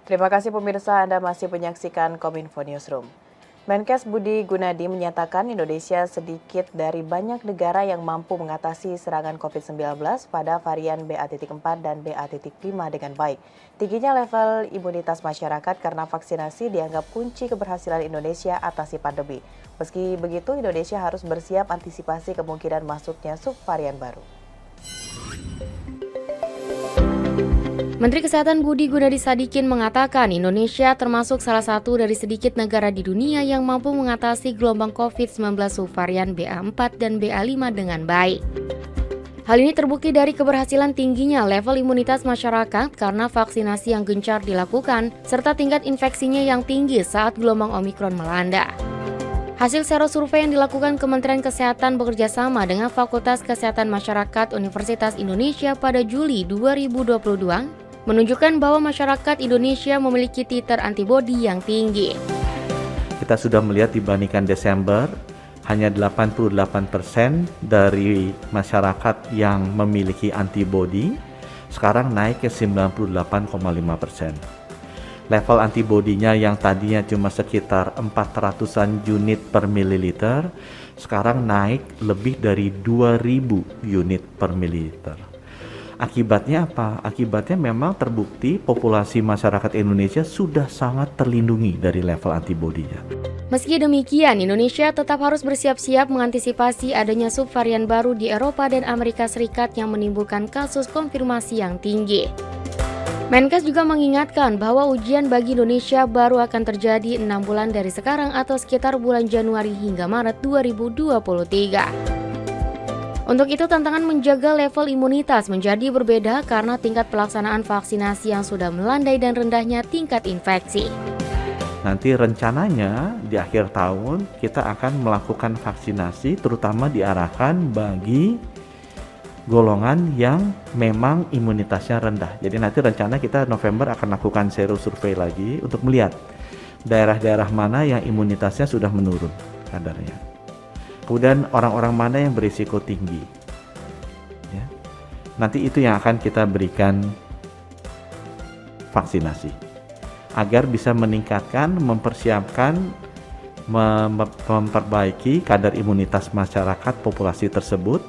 Terima kasih pemirsa, Anda masih menyaksikan Kominfo Newsroom. Menkes Budi Gunadi menyatakan Indonesia sedikit dari banyak negara yang mampu mengatasi serangan COVID-19 pada varian BA.4 dan BA.5 dengan baik. Tingginya level imunitas masyarakat karena vaksinasi dianggap kunci keberhasilan Indonesia atasi pandemi. Meski begitu, Indonesia harus bersiap antisipasi kemungkinan masuknya subvarian baru. Menteri Kesehatan Budi Gunadi Sadikin mengatakan Indonesia termasuk salah satu dari sedikit negara di dunia yang mampu mengatasi gelombang COVID-19 subvarian BA4 dan BA5 dengan baik. Hal ini terbukti dari keberhasilan tingginya level imunitas masyarakat karena vaksinasi yang gencar dilakukan, serta tingkat infeksinya yang tinggi saat gelombang Omikron melanda. Hasil serosurvei yang dilakukan Kementerian Kesehatan bekerjasama dengan Fakultas Kesehatan Masyarakat Universitas Indonesia pada Juli 2022 menunjukkan bahwa masyarakat Indonesia memiliki titer antibodi yang tinggi. Kita sudah melihat dibandingkan Desember, hanya 88% dari masyarakat yang memiliki antibodi, sekarang naik ke 98,5%. Level antibodinya yang tadinya cuma sekitar 400-an unit per mililiter, sekarang naik lebih dari 2000 unit per mililiter. Akibatnya apa? Akibatnya memang terbukti populasi masyarakat Indonesia sudah sangat terlindungi dari level antibodinya. Meski demikian, Indonesia tetap harus bersiap-siap mengantisipasi adanya subvarian baru di Eropa dan Amerika Serikat yang menimbulkan kasus konfirmasi yang tinggi. Menkes juga mengingatkan bahwa ujian bagi Indonesia baru akan terjadi 6 bulan dari sekarang atau sekitar bulan Januari hingga Maret 2023. Untuk itu, tantangan menjaga level imunitas menjadi berbeda karena tingkat pelaksanaan vaksinasi yang sudah melandai dan rendahnya tingkat infeksi. Nanti rencananya di akhir tahun kita akan melakukan vaksinasi terutama diarahkan bagi golongan yang memang imunitasnya rendah. Jadi nanti rencana kita November akan lakukan serosurvei lagi untuk melihat daerah-daerah mana yang imunitasnya sudah menurun kadarnya. Kemudian orang-orang mana yang berisiko tinggi. Ya. Nanti itu yang akan kita berikan vaksinasi. Agar bisa meningkatkan, mempersiapkan, memperbaiki kadar imunitas masyarakat populasi tersebut.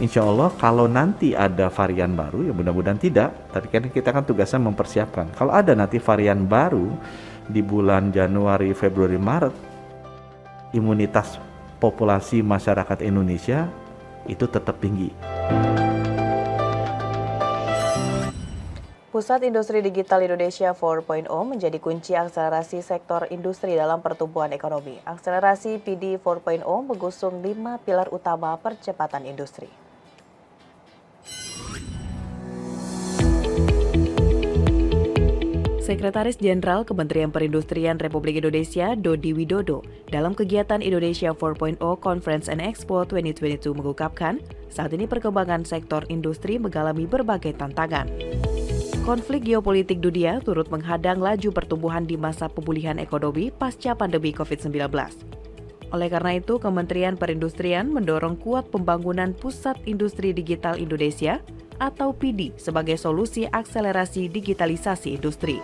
Insya Allah kalau nanti ada varian baru, ya mudah-mudahan tidak, tapi kan kita kan tugasnya mempersiapkan. Kalau ada nanti varian baru di bulan Januari, Februari, Maret, imunitas populasi masyarakat Indonesia itu tetap tinggi. Pusat Industri Digital Indonesia 4.0 menjadi kunci akselerasi sektor industri dalam pertumbuhan ekonomi. Akselerasi PD 4.0 mengusung 5 pilar utama percepatan industri. Sekretaris Jenderal Kementerian Perindustrian Republik Indonesia, Dodi Widodo, dalam kegiatan Indonesia 4.0 Conference and Expo 2022 mengungkapkan, saat ini perkembangan sektor industri mengalami berbagai tantangan. Konflik geopolitik dunia turut menghadang laju pertumbuhan di masa pemulihan ekonomi pasca pandemi COVID-19. Oleh karena itu, Kementerian Perindustrian mendorong kuat pembangunan Pusat Industri Digital Indonesia atau PD sebagai solusi akselerasi digitalisasi industri.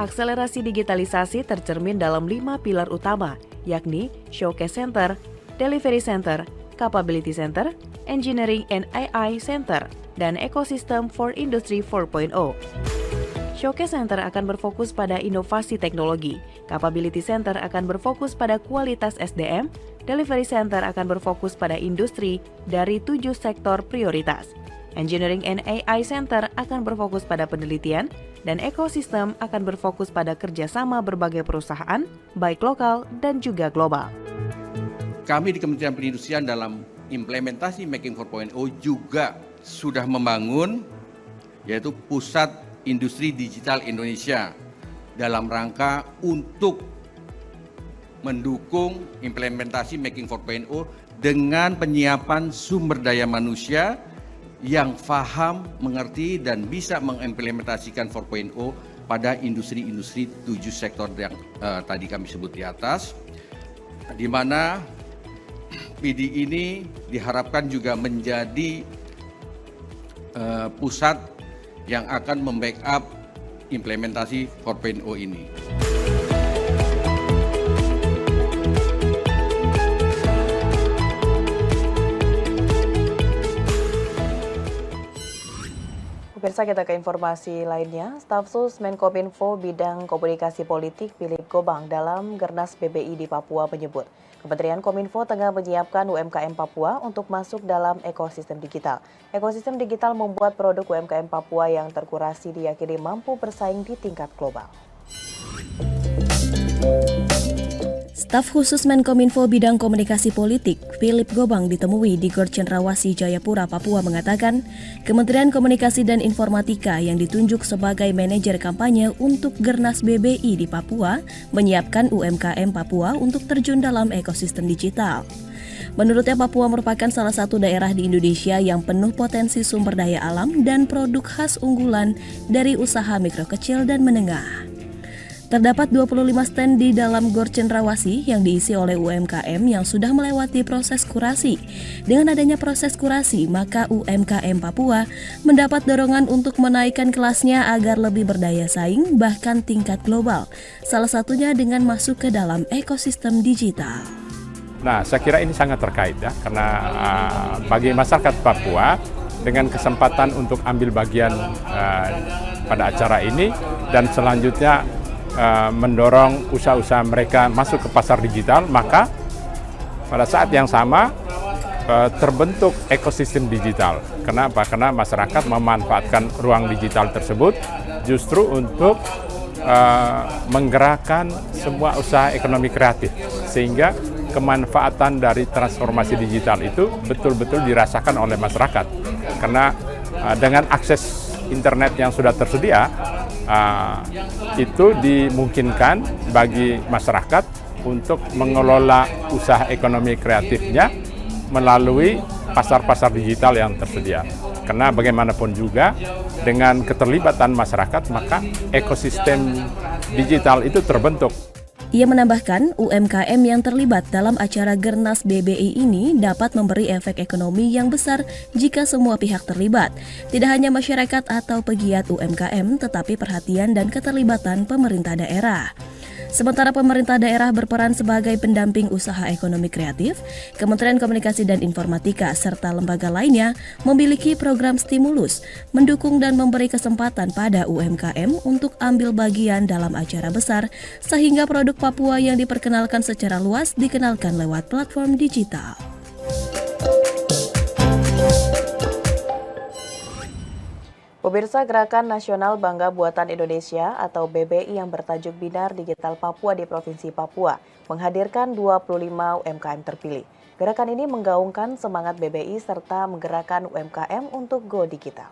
Akselerasi digitalisasi tercermin dalam 5 pilar utama, yakni Showcase Center, Delivery Center, Capability Center, Engineering and AI Center, dan Ecosystem for Industry 4.0. Showcase Center akan berfokus pada inovasi teknologi, Capability Center akan berfokus pada kualitas SDM, Delivery Center akan berfokus pada industri dari 7 sektor prioritas. Engineering and AI Center akan berfokus pada penelitian, dan ekosistem akan berfokus pada kerjasama berbagai perusahaan, baik lokal dan juga global. Kami di Kementerian Perindustrian dalam implementasi Making 4.0 juga sudah membangun yaitu Pusat Industri Digital Indonesia dalam rangka untuk mendukung implementasi Making 4.0 dengan penyiapan sumber daya manusia yang paham, mengerti, dan bisa mengimplementasikan 4.0 pada industri-industri 7 sektor yang tadi kami sebut di atas, di mana PD ini diharapkan juga menjadi pusat yang akan membackup implementasi 4.0 ini. Pemirsa, kita ke informasi lainnya. Staf Sus Menkominfo bidang komunikasi politik Philip Gobang dalam Gernas BBI di Papua menyebut, Kementerian Kominfo tengah menyiapkan UMKM Papua untuk masuk dalam ekosistem digital. Ekosistem digital membuat produk UMKM Papua yang terkurasi diyakini mampu bersaing di tingkat global. Staf khusus Menkominfo bidang komunikasi politik, Philip Gobang ditemui di Gor Cendrawasih, Jayapura, Papua mengatakan, Kementerian Komunikasi dan Informatika yang ditunjuk sebagai manajer kampanye untuk Gernas BBI di Papua menyiapkan UMKM Papua untuk terjun dalam ekosistem digital. Menurutnya, Papua merupakan salah satu daerah di Indonesia yang penuh potensi sumber daya alam dan produk khas unggulan dari usaha mikro kecil dan menengah. Terdapat 25 stand di dalam Gor Cendrawasih yang diisi oleh UMKM yang sudah melewati proses kurasi. Dengan adanya proses kurasi, maka UMKM Papua mendapat dorongan untuk menaikkan kelasnya agar lebih berdaya saing bahkan tingkat global. Salah satunya dengan masuk ke dalam ekosistem digital. Nah, saya kira ini sangat terkait ya, karena bagi masyarakat Papua dengan kesempatan untuk ambil bagian pada acara ini dan selanjutnya mendorong usaha-usaha mereka masuk ke pasar digital, maka pada saat yang sama terbentuk ekosistem digital. Kenapa? Karena masyarakat memanfaatkan ruang digital tersebut justru untuk menggerakkan semua usaha ekonomi kreatif, sehingga kemanfaatan dari transformasi digital itu betul-betul dirasakan oleh masyarakat. Karena dengan akses internet yang sudah tersedia, itu dimungkinkan bagi masyarakat untuk mengelola usaha ekonomi kreatifnya melalui pasar-pasar digital yang tersedia. Karena bagaimanapun juga dengan keterlibatan masyarakat, maka ekosistem digital itu terbentuk. Ia menambahkan, UMKM yang terlibat dalam acara Gernas BBI ini dapat memberi efek ekonomi yang besar jika semua pihak terlibat. Tidak hanya masyarakat atau pegiat UMKM, tetapi perhatian dan keterlibatan pemerintah daerah. Sementara pemerintah daerah berperan sebagai pendamping usaha ekonomi kreatif, Kementerian Komunikasi dan Informatika serta lembaga lainnya memiliki program stimulus, mendukung dan memberi kesempatan pada UMKM untuk ambil bagian dalam acara besar, sehingga produk Papua yang diperkenalkan secara luas dikenalkan lewat platform digital. Pemirsa, Gerakan Nasional Bangga Buatan Indonesia atau BBI yang bertajuk Binar Digital Papua di Provinsi Papua menghadirkan 25 UMKM terpilih. Gerakan ini menggaungkan semangat BBI serta menggerakkan UMKM untuk go digital.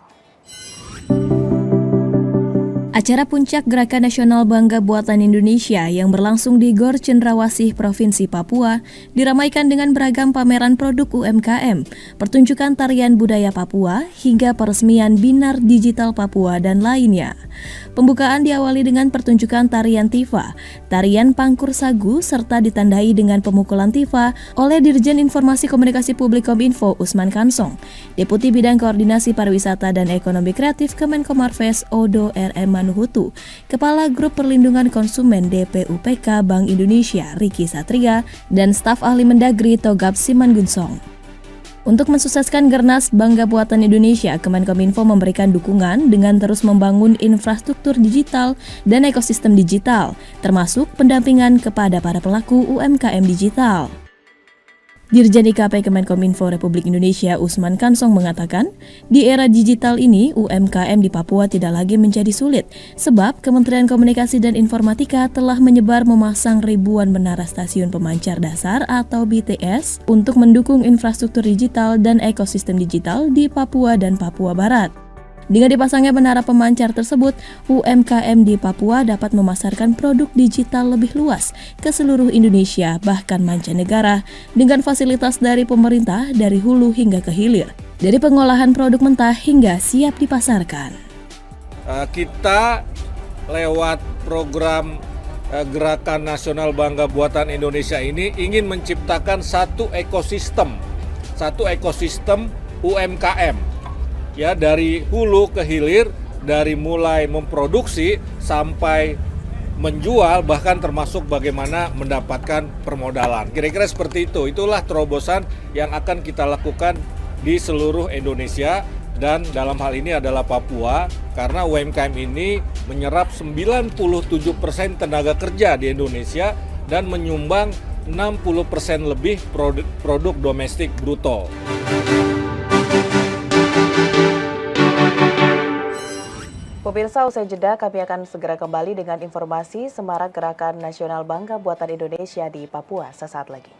Acara puncak Gerakan Nasional Bangga Buatan Indonesia yang berlangsung di Gor Cendrawasih, Provinsi Papua, diramaikan dengan beragam pameran produk UMKM, pertunjukan tarian budaya Papua, hingga peresmian Binar Digital Papua dan lainnya. Pembukaan diawali dengan pertunjukan tarian Tifa, tarian Pangkur Sagu, serta ditandai dengan pemukulan Tifa oleh Dirjen Informasi Komunikasi Publik Kominfo Usman Kansong, Deputi Bidang Koordinasi Pariwisata dan Ekonomi Kreatif Kemenkomarves Odo RM Manuhutu, Kepala Grup Perlindungan Konsumen DPUPK Bank Indonesia Riki Satria, dan staf ahli Mendagri Togab Simangunsong. Untuk mensukseskan Gernas Bangga Buatan Indonesia, Kemenkominfo memberikan dukungan dengan terus membangun infrastruktur digital dan ekosistem digital, termasuk pendampingan kepada para pelaku UMKM digital. Dirjen IKP Kemenkominfo Republik Indonesia Usman Kansong mengatakan, di era digital ini UMKM di Papua tidak lagi menjadi sulit, sebab Kementerian Komunikasi dan Informatika telah menyebar memasang ribuan menara stasiun pemancar dasar atau BTS untuk mendukung infrastruktur digital dan ekosistem digital di Papua dan Papua Barat. Dengan dipasangnya menara pemancar tersebut, UMKM di Papua dapat memasarkan produk digital lebih luas ke seluruh Indonesia, bahkan mancanegara, dengan fasilitas dari pemerintah dari hulu hingga ke hilir, dari pengolahan produk mentah hingga siap dipasarkan. Kita lewat program Gerakan Nasional Bangga Buatan Indonesia ini ingin menciptakan satu ekosistem UMKM. Ya, dari hulu ke hilir dari mulai memproduksi sampai menjual, bahkan termasuk bagaimana mendapatkan permodalan. Kira-kira seperti itu. Itulah terobosan yang akan kita lakukan di seluruh Indonesia dan dalam hal ini adalah Papua, karena UMKM ini menyerap 97% tenaga kerja di Indonesia dan menyumbang 60% lebih produk domestik bruto. Pemirsa, usai jeda kami akan segera kembali dengan informasi Semarak Gerakan Nasional Bangga Buatan Indonesia di Papua sesaat lagi.